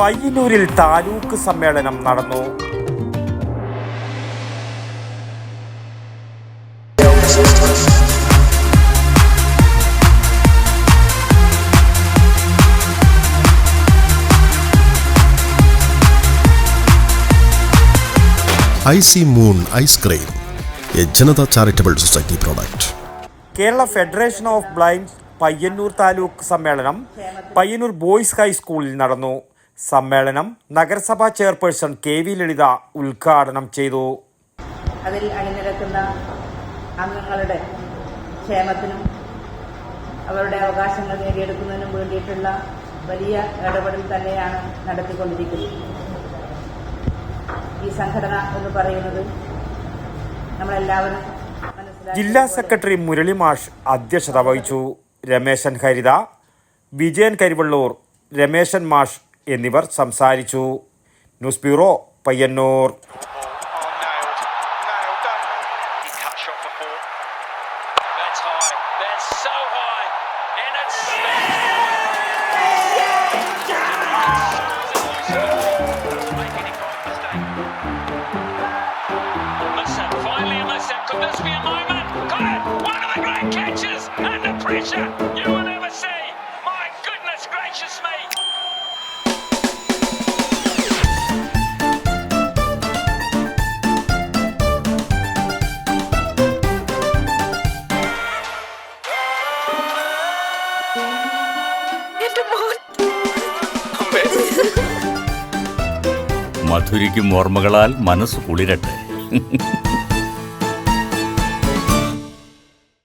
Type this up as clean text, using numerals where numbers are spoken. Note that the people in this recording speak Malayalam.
പയ്യന്നൂരിൽ താലൂക്ക് സമ്മേളനം നടന്നു. Icy moon ice cream, a Janata charitable society product. Kerala federation of blind Payyanur taluk സമ്മേളനം പയ്യന്നൂർ ബോയ്സ് ഹൈസ്കൂളിൽ നടന്നു. സമ്മേളനം നഗരസഭാ ചെയർപേഴ്സൺ KV ലളിത ഉദ്ഘാടനം ചെയ്തു. അതിൽ അണിനിരക്കുന്ന അംഗങ്ങളുടെ ക്ഷേമത്തിനും അവരുടെ അവകാശങ്ങൾ നേടിയെടുക്കുന്നതിനും വേണ്ടിയിട്ടുള്ള വലിയ ഇടപെടൽ തന്നെയാണ് നടത്തിക്കൊണ്ടിരിക്കുന്നത്. ഈ സംഘടന എന്ന് പറയുന്നത് നമ്മളെല്ലാവരും ജില്ലാ സെക്രട്ടറി മുരളി മാഷ് അധ്യക്ഷത വഹിച്ചു. രമേശൻ ഹരിത, വിജയൻ കരിവള്ളൂർ, രമേശൻ മാഷ് എന്നിവർ സംസാരിച്ചു. News bureau, Payyanur. Could this be a moment? Got it! One of the great catches! And the pressure you will never see! My goodness gracious me! മധുരിക്കും ഓർമ്മകളാൽ മനസ്സ് കുളിരട്ടെ.